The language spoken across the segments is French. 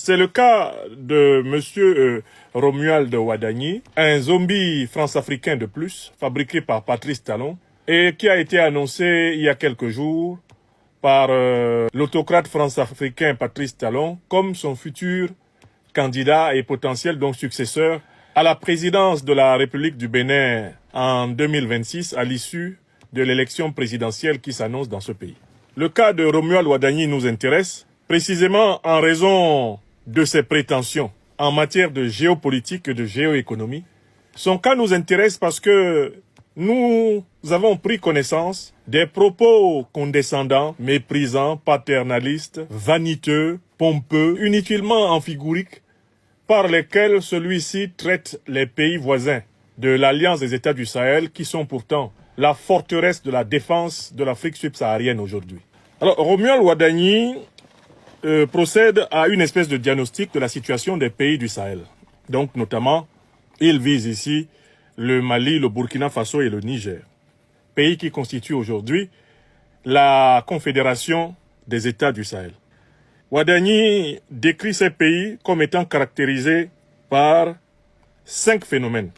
C'est le cas de M. Romuald Wadagni, un zombie france-africain de plus, fabriqué par Patrice Talon, et qui a été annoncé il y a quelques jours par l'autocrate france-africain Patrice Talon comme son futur candidat et potentiel donc successeur à la présidence de la République du Bénin en 2026 à l'issue de l'élection présidentielle qui s'annonce dans ce pays. Le cas de Romuald Wadagni nous intéresse précisément en raison de ses prétentions en matière de géopolitique et de géoéconomie. Son cas nous intéresse parce que nous avons pris connaissance des propos condescendants, méprisants, paternalistes, vaniteux, pompeux, inutilement amphigouriques, par lesquels celui-ci traite les pays voisins de l'Alliance des États du Sahel, qui sont pourtant la forteresse de la défense de l'Afrique subsaharienne aujourd'hui. Alors, Romuald Wadagni procède à une espèce de diagnostic de la situation des pays du Sahel. Donc, notamment, il vise ici le Mali, le Burkina Faso et le Niger, pays qui constituent aujourd'hui la Confédération des États du Sahel. Wadagni décrit ces pays comme étant caractérisés par 5 phénomènes.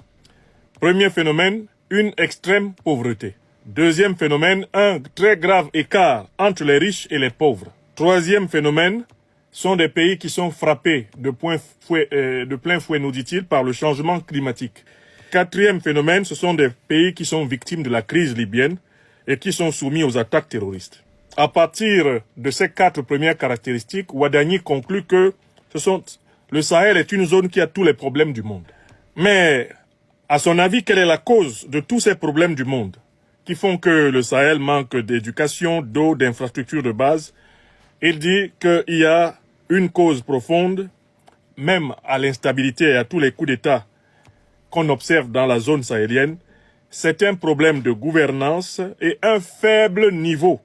Premier phénomène, une extrême pauvreté. Deuxième phénomène, un très grave écart entre les riches et les pauvres. Troisième phénomène, sont des pays qui sont frappés de plein fouet, nous dit-il, par le changement climatique. Quatrième phénomène, ce sont des pays qui sont victimes de la crise libyenne et qui sont soumis aux attaques terroristes. À partir de ces 4 premières caractéristiques, Wadagni conclut que le Sahel est une zone qui a tous les problèmes du monde. Mais, à son avis, quelle est la cause de tous ces problèmes du monde qui font que le Sahel manque d'éducation, d'eau, d'infrastructures de base? Il dit qu'il y a une cause profonde, même à l'instabilité et à tous les coups d'État qu'on observe dans la zone sahélienne, c'est un problème de gouvernance et un faible niveau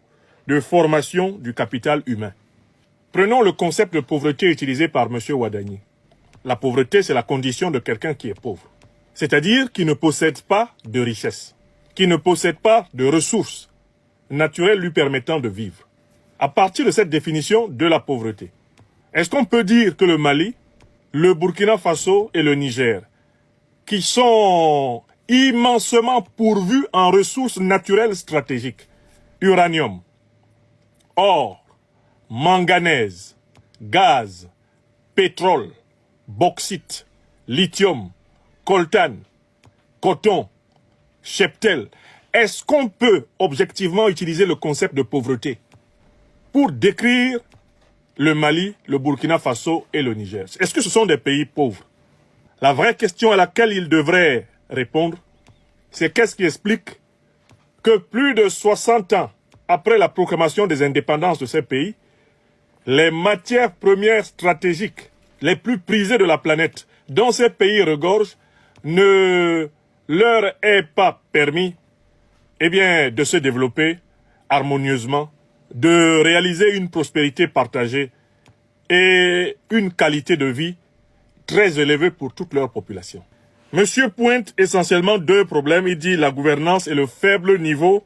de formation du capital humain. Prenons le concept de pauvreté utilisé par M. Wadagni. La pauvreté, c'est la condition de quelqu'un qui est pauvre. C'est-à-dire qui ne possède pas de richesse, qui ne possède pas de ressources naturelles lui permettant de vivre. À partir de cette définition de la pauvreté, est-ce qu'on peut dire que le Mali, le Burkina Faso et le Niger, qui sont immensement pourvus en ressources naturelles stratégiques, uranium, or, manganèse, gaz, pétrole, bauxite, lithium, coltan, coton, cheptel, est-ce qu'on peut objectivement utiliser le concept de pauvreté pour décrire le Mali, le Burkina Faso et le Niger? Est-ce que ce sont des pays pauvres? La vraie question à laquelle il devrait répondre, c'est qu'est-ce qui explique que plus de 60 ans après la proclamation des indépendances de ces pays, les matières premières stratégiques les plus prisées de la planète, dont ces pays regorgent, ne leur est pas permis de se développer harmonieusement, de réaliser une prospérité partagée et une qualité de vie très élevée pour toute leur population. Monsieur pointe essentiellement 2 problèmes. Il dit la gouvernance et le faible niveau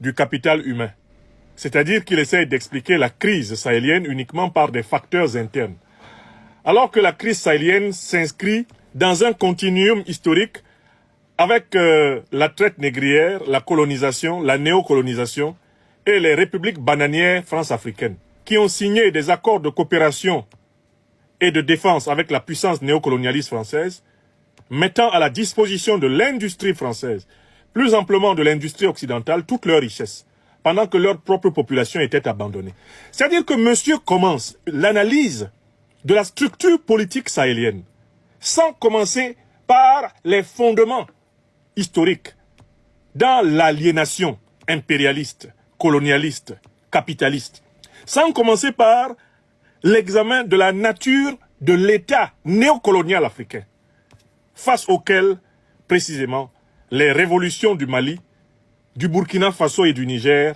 du capital humain. C'est-à-dire qu'il essaie d'expliquer la crise sahélienne uniquement par des facteurs internes. Alors que la crise sahélienne s'inscrit dans un continuum historique avec la traite négrière, la colonisation, la néocolonisation et les républiques bananières france-africaines, qui ont signé des accords de coopération et de défense avec la puissance néocolonialiste française, mettant à la disposition de l'industrie française, plus amplement de l'industrie occidentale, toutes leurs richesses, pendant que leur propre population était abandonnée. C'est-à-dire que monsieur commence l'analyse de la structure politique sahélienne, sans commencer par les fondements historiques, dans l'aliénation impérialiste, colonialiste, capitaliste, sans commencer par l'examen de la nature de l'État néocolonial africain, face auquel, précisément, les révolutions du Mali, du Burkina Faso et du Niger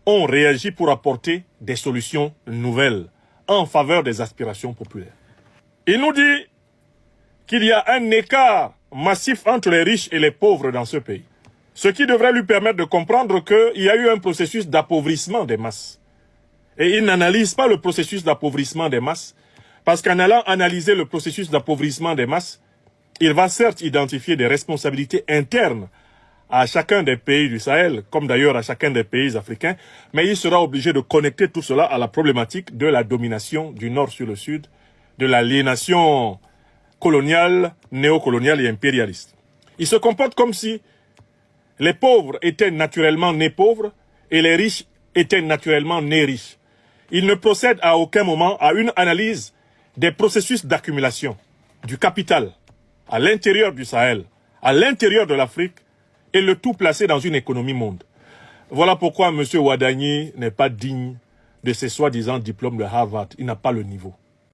ont réagi pour apporter des solutions nouvelles en faveur des aspirations populaires. Il nous dit qu'il y a un écart massif entre les riches et les pauvres dans ce pays, ce qui devrait lui permettre de comprendre qu'il y a eu un processus d'appauvrissement des masses. Et il n'analyse pas le processus d'appauvrissement des masses, Parce qu'en allant analyser le processus d'appauvrissement des masses, il va certes identifier des responsabilités internes à chacun des pays du Sahel, comme d'ailleurs à chacun des pays africains, mais il sera obligé de connecter tout cela à la problématique de la domination du Nord sur le Sud, de l'aliénation coloniale, néocoloniale et impérialiste. Il se comporte comme si les pauvres étaient naturellement nés pauvres et les riches étaient naturellement nés riches. Il ne procède à aucun moment à une analyse des processus d'accumulation du capital à l'intérieur du Sahel, à l'intérieur de l'Afrique, et le tout placé dans une économie monde. Voilà pourquoi M. Ouadani n'est pas digne de ses soi-disant diplômes de Harvard. Il n'a pas le niveau.